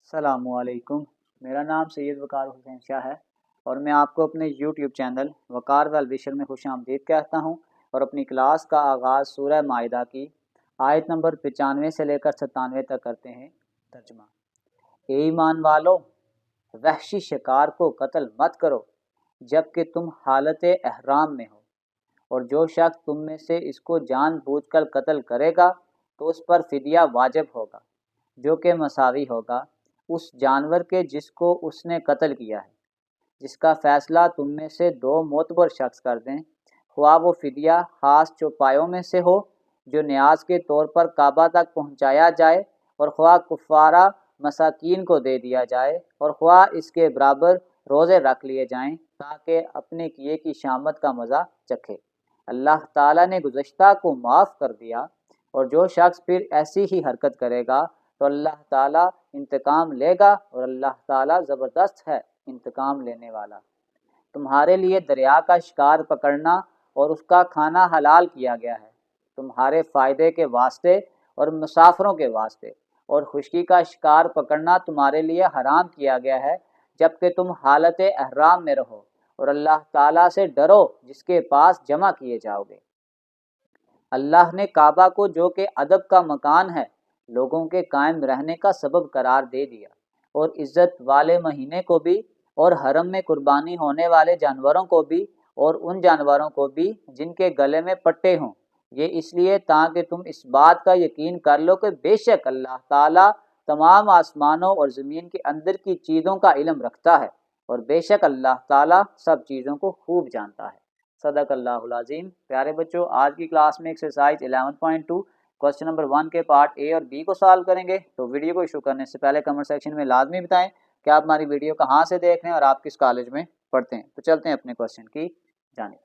अस्सलामुअलैकुम। मेरा नाम सैयद वकार हुसैन शाह है और मैं आपको अपने यूट्यूब चैनल वकार वल विशर में खुशामदीद कहता हूँ और अपनी क्लास का आगाज़ सूरह माइदा की आयत नंबर 95 से लेकर 97 तक करते हैं तर्जमा। ए ईमान वालो, वहशी शिकार को कत्ल मत करो जबकि तुम हालत एहराम में हो, और जो शख्स तुम में से इसको जानबूझकर कत्ल करेगा तो उस पर फिदिया वाजिब होगा, जो कि मसावी होगा उस जानवर के जिसको उसने कत्ल किया है, जिसका फ़ैसला तुम में से दो मोतबर शख्स कर दें, ख्वाह वो फिदिया ख़ास चौपायों में से हो जो न्याज के तौर पर काबा तक पहुँचाया जाए, और ख्वाह कुफ़ारा मसाकीन को दे दिया जाए, और ख्वाह इसके बराबर रोज़े रख लिए जाएं ताकि अपने किए की शामत का मज़ा चखे। अल्लाह ताला ने गुज़श्ता को माफ़ कर दिया, और जो शख्स फिर ऐसी ही हरकत करेगा तो अल्लाह ताला इंतकाम लेगा, और अल्लाह ताला ज़बरदस्त है इंतकाम लेने वाला। तुम्हारे लिए दरिया का शिकार पकड़ना और उसका खाना हलाल किया गया है, तुम्हारे फ़ायदे के वास्ते और मुसाफिरों के वास्ते, और खुशकी का शिकार पकड़ना तुम्हारे लिए हराम किया गया है जबकि तुम हालत एहराम में रहो, और अल्लाह ताला से डरो जिसके पास जमा किए जाओगे। अल्लाह ने काबा को, जो कि अदब का मकान है, लोगों के कायम रहने का सबब करार दे दिया, और इज़्ज़त वाले महीने को भी, और हरम में कुर्बानी होने वाले जानवरों को भी, और उन जानवरों को भी जिनके गले में पट्टे हों, ये इसलिए ताकि तुम इस बात का यकीन कर लो कि बेशक अल्लाह ताला तमाम आसमानों और ज़मीन के अंदर की चीज़ों का इल्म रखता है, और बेशक अल्लाह ताला सब चीज़ों को खूब जानता है। सदक़ल्लाहुल अज़ीम। प्यारे बच्चों, आज की क्लास में एक्सरसाइज 11.2 क्वेश्चन नंबर 1 के पार्ट ए और बी को सॉल्व करेंगे। तो वीडियो को शुरू करने से पहले कमेंट सेक्शन में लाजमी बताएं कि आप हमारी वीडियो कहाँ से देख रहे हैं और आप किस कॉलेज में पढ़ते हैं। तो चलते हैं अपने क्वेश्चन की जानिब।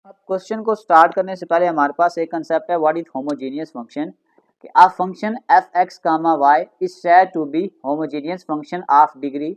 अब क्वेश्चन को स्टार्ट करने से पहले हमारे पास एक कंसेप्ट है, व्हाट इज होमोजीनियस फंक्शन। कि a function F X comma Y is said to be homogeneous function of degree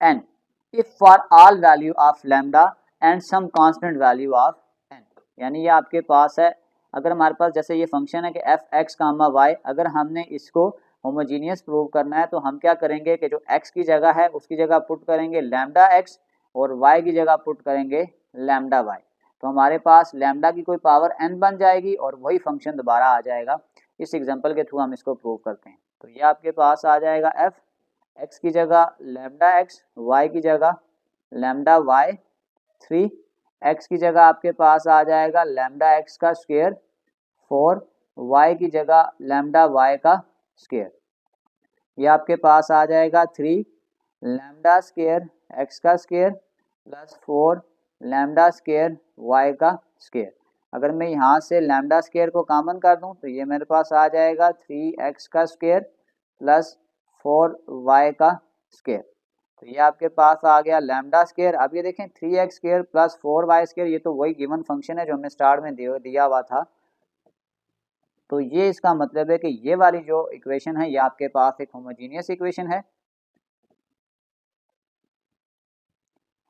n if for all value of lambda and some constant value of n। यानी ये आपके पास है, अगर हमारे पास जैसे ये function है कि एफ एक्स कामा वाई, अगर हमने इसको होमोजीनियस प्रूव करना है तो हम क्या करेंगे कि जो x की जगह है उसकी जगह पुट करेंगे लैम्डा x, और y की जगह पुट करेंगे लैम्डा y। तो हमारे पास लैम्डा की कोई पावर n बन जाएगी और वही फंक्शन दोबारा आ जाएगा। इस एग्जांपल के थ्रू हम इसको प्रूव करते हैं। तो ये आपके पास आ जाएगा f, x की जगह लैम्डा x, y की जगह लैम्डा y 3, x की जगह आपके पास आ जाएगा लैम्डा x का स्क्वायर 4, y की जगह लैम्डा y का स्क्वायर। ये आपके पास आ जाएगा 3 लैम्डा स्क्वायर x का square plus 4 lambda square y का स्क्वायर। अगर मैं यहाँ से लैम्डा स्क्वायर को कॉमन कर दूँ तो ये मेरे पास आ जाएगा 3x का स्क्वायर प्लस 4y का स्क्वायर। तो ये आपके पास आ गया लैम्डा स्क्वायर। अब ये देखें 3x square plus 4y square, ये तो वही गिवन फंक्शन है जो हमें स्टार्ट में दिया हुआ था। तो ये इसका मतलब है कि ये वाली जो इक्वेशन है ये आपके पास एक होमोजीनियस इक्वेशन है,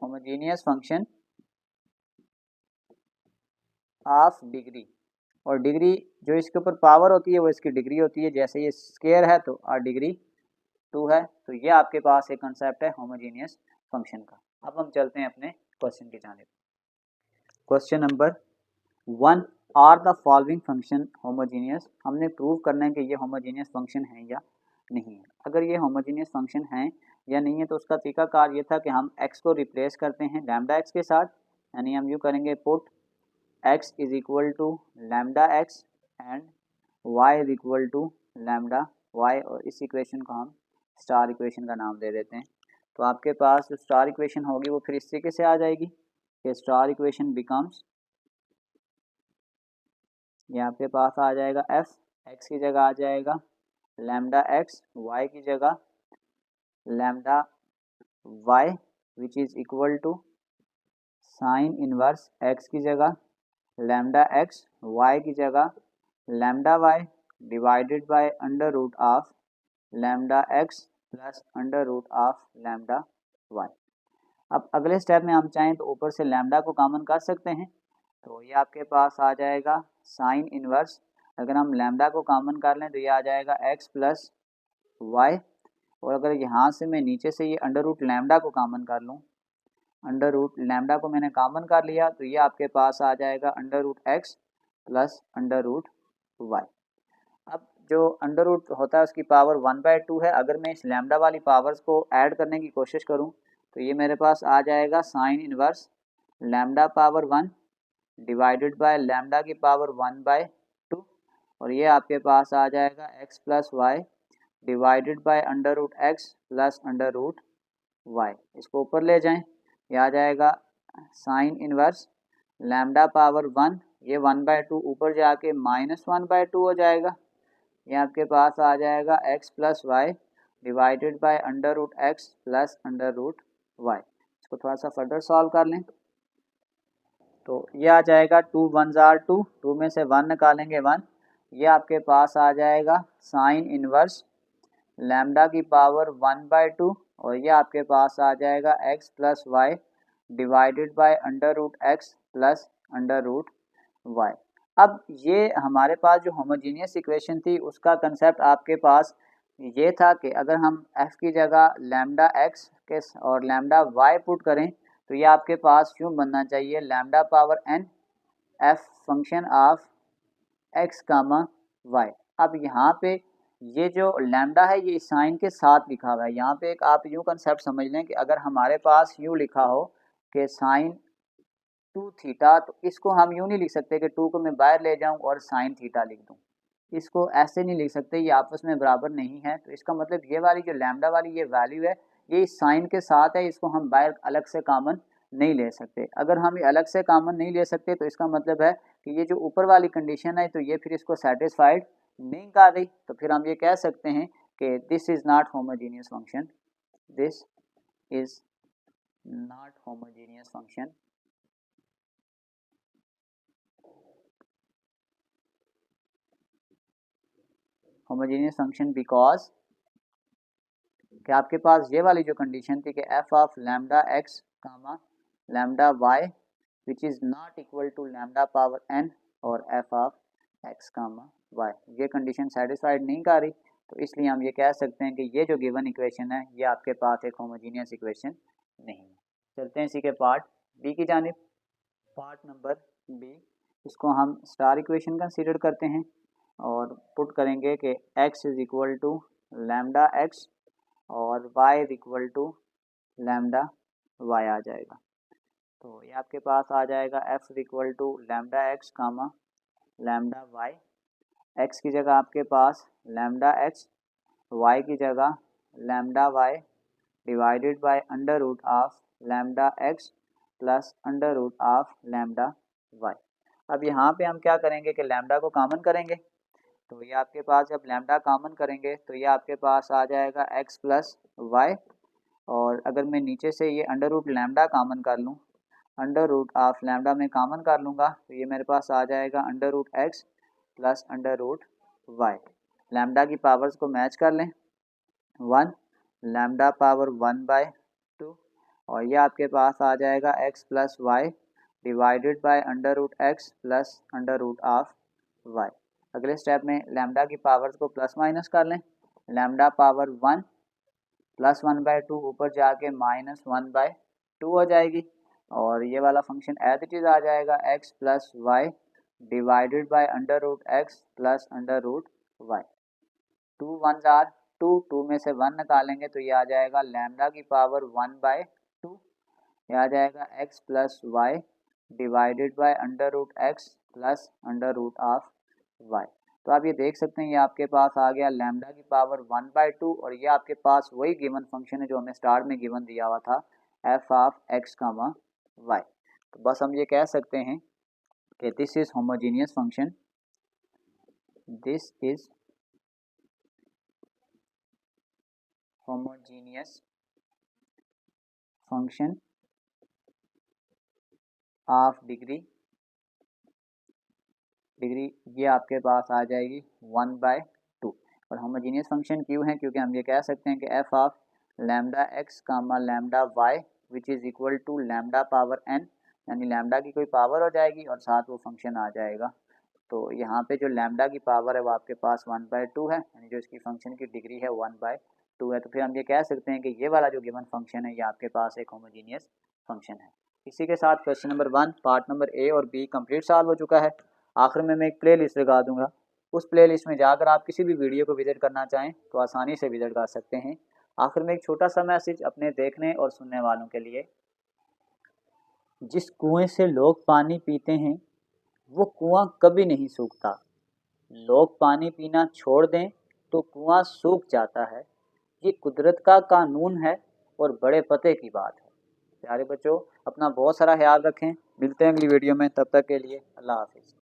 होमोजीनियस फंक्शन ऑफ डिग्री। और डिग्री जो इसके ऊपर पावर होती है वो इसकी डिग्री होती है, जैसे ये स्क्वायर है तो डिग्री 2 है। तो ये आपके पास एक कंसेप्ट है होमोजीनियस फंक्शन का। अब हम चलते हैं अपने क्वेश्चन की जानिब। Question number 1, are the following function homogeneous. हमने प्रूव करना है कि ये होमोजीनियस फंक्शन है या नहीं है। अगर ये होमोजीनियस फंक्शन है या नहीं है तो उसका तरीकाकार ये था कि हम x को रिप्लेस करते हैं लैम्डा x के साथ, यानी हम यूँ करेंगे put x is equal to lambda x and y is equal to lambda y, और इस इक्वेशन को हम स्टार इक्वेशन का नाम दे देते हैं। तो आपके पास जो स्टार इक्वेशन होगी वो फिर इस तरीके से आ जाएगी कि स्टार इक्वेशन बिकम्स, ये आपके पास आ जाएगा f, x की जगह आ जाएगा लैम्डा x, y की जगह lambda y which is equal to sine inverse x की जगह लैम्डा x, y की जगह lambda y divided by under root of lambda x plus under root of lambda y। अब अगले स्टेप में हम चाहें तो ऊपर से लैम्डा को कॉमन कर सकते हैं, तो ये आपके पास आ जाएगा साइन इनवर्स। अगर हम लैम्डा को कॉमन कर लें तो ये आ जाएगा x प्लस वाई, और अगर यहाँ से मैं नीचे से ये अंडर रूट लैम्डा को कॉमन कर लूँ, अंडर रूट लैम्डा को मैंने कॉमन कर लिया, तो ये आपके पास आ जाएगा under root x plus under root y. अब जो अंडर रूट होता है उसकी पावर 1/2 है। अगर मैं इस लैम्डा वाली पावर्स को ऐड करने की कोशिश करूं तो ये मेरे पास आ जाएगा sine inverse lambda power 1 divided by lambda की पावर 1/2, और ये आपके पास आ जाएगा x plus y divided by under root x plus under root y. इसको ऊपर ले जाएं, ये आ जाएगा साइन इनवर्स लैम्डा पावर 1, ये 1/2 ऊपर जाके -1/2 हो जाएगा। ये आपके पास आ जाएगा x plus y divided by under root x plus under root y. इसको थोड़ा सा फर्दर सॉल्व कर लें तो ये आ जाएगा 2 1 जार 2, 2 में से 1 निकालेंगे 1, ये आपके पास आ जाएगा साइन इनवर्स लैम्डा की पावर 1/2, और ये आपके पास आ जाएगा x plus y divided by under root x plus under root y. अब ये हमारे पास जो होमोजीनियस इक्वेशन थी उसका कंसेप्ट आपके पास ये था कि अगर हम f की जगह लैम्डा x के और लैम्डा y पुट करें तो ये आपके पास यूँ बनना चाहिए lambda power n f function of x comma y। अब यहाँ पे ये जो लैम्डा है ये साइन के साथ लिखा हुआ है। यहाँ पे एक आप यूँ कंसेप्ट समझ लें कि अगर हमारे पास यूँ लिखा हो कि साइन 2 थीटा, तो इसको हम यूँ नहीं लिख सकते कि 2 को मैं बाहर ले जाऊँ और साइन थीटा लिख दूँ, इसको ऐसे नहीं लिख सकते, ये आपस में बराबर नहीं है। तो इसका मतलब ये वाली जो लैम्डा वाली ये वैल्यू है ये इस साइन के साथ है, इसको हम बाहर अलग से कॉमन नहीं ले सकते। अगर हम ये अलग से कॉमन नहीं ले सकते तो इसका मतलब है कि ये जो ऊपर वाली कंडीशन है तो ये फिर इसको सेटिस्फाइड नहीं कर रही, तो फिर हम ये कह सकते हैं कि this is not homogeneous function, this is not homogeneous function. Homogeneous function because कि आपके पास ये वाली जो कंडीशन थी कि f of lambda x comma lambda y which is not equal to lambda power n और f of x comma y, ये कंडीशन सेटिस्फाइड नहीं कर रही, तो इसलिए हम ये कह सकते हैं कि ये जो गिवन इक्वेशन है ये आपके पास एक होमोजीनियस इक्वेशन नहीं है। चलते हैं इसी के पार्ट बी की जानिब। पार्ट नंबर बी, इसको हम स्टार इक्वेशन कंसीडर करते हैं और पुट करेंगे कि x is equal to lambda x और y is equal to lambda y आ जाएगा। तो ये आपके पास आ जाएगा f is equal to lambda x comma lambda y, x की जगह आपके पास लैम्डा x, y की जगह lambda y divided by under root of lambda x plus under root of lambda y। अब यहाँ पे हम क्या करेंगे कि लैम्डा को कॉमन करेंगे, तो ये आपके पास जब लैम्डा कॉमन करेंगे तो ये आपके पास आ जाएगा x प्लस वाई, और अगर मैं नीचे से ये अंडर रूट लैम्डा कॉमन कर लूँ, अंडर रूट ऑफ लैम्डा में कॉमन कर लूँगा तो ये मेरे पास आ जाएगा under root x plus under root y. Lambda की पावर्स को मैच कर लें, 1 लैम्डा पावर 1/2, और ये आपके पास आ जाएगा x plus y divided by under root x plus under root of y. अगले स्टेप में लैम्डा की पावर्स को प्लस माइनस कर लें, लैम्डा पावर 1 प्लस 1/2 ऊपर जाके -1/2 हो जाएगी, और ये वाला फंक्शन एज इट इज़ आ जाएगा x plus y divided by under root x plus under root y. 2 1 जार 2, 2 में से 1 निकालेंगे तो ये आ जाएगा लैम्डा की पावर 1/2, ये आ जाएगा x plus y divided by under root x plus under root of y. तो आप ये देख सकते हैं ये आपके पास आ गया लैम्डा की पावर 1/2, और ये आपके पास वही गिवन फंक्शन है जो हमें स्टार्ट में गिवन दिया हुआ था f of x comma y. तो बस हम ये कह सकते हैं कि this is homogeneous function, this is homogeneous function of degree ये आपके पास आ जाएगी 1/2, और होमोजीनियस फंक्शन क्यों है, क्योंकि हम ये कह सकते हैं कि f of lambda x comma lambda y which is equal to lambda power n, यानी लैम्डा की कोई पावर हो जाएगी और साथ वो फंक्शन आ जाएगा। तो यहाँ पे जो लैम्डा की पावर है वो आपके पास 1/2 है, यानी जो इसकी फंक्शन की डिग्री है 1/2 2 है, तो फिर हम ये कह सकते हैं कि ये वाला जो गिवन फंक्शन है ये आपके पास एक होमोजीनियस फंक्शन है। इसी के साथ question number 1 part number A और बी कंप्लीट सॉल्व हो चुका है। आखिर में मैं एक प्ले लिस्ट लगा दूंगा, उस प्ले लिस्ट में जाकर आप किसी भी वीडियो को विजिट करना चाहें तो आसानी से विजिट कर सकते हैं। आखिर में एक छोटा सा मैसेज अपने देखने और सुनने वालों के लिए, जिस कुएं से लोग पानी पीते हैं वो कुआं कभी नहीं सूखता। लोग पानी पीना छोड़ दें तो कुआं सूख जाता है। ये कुदरत का कानून है और बड़े पते की बात है। प्यारे बच्चों, अपना बहुत सारा ख्याल रखें। मिलते हैं अगली वीडियो में, तब तक के लिए अल्लाह हाफिज़।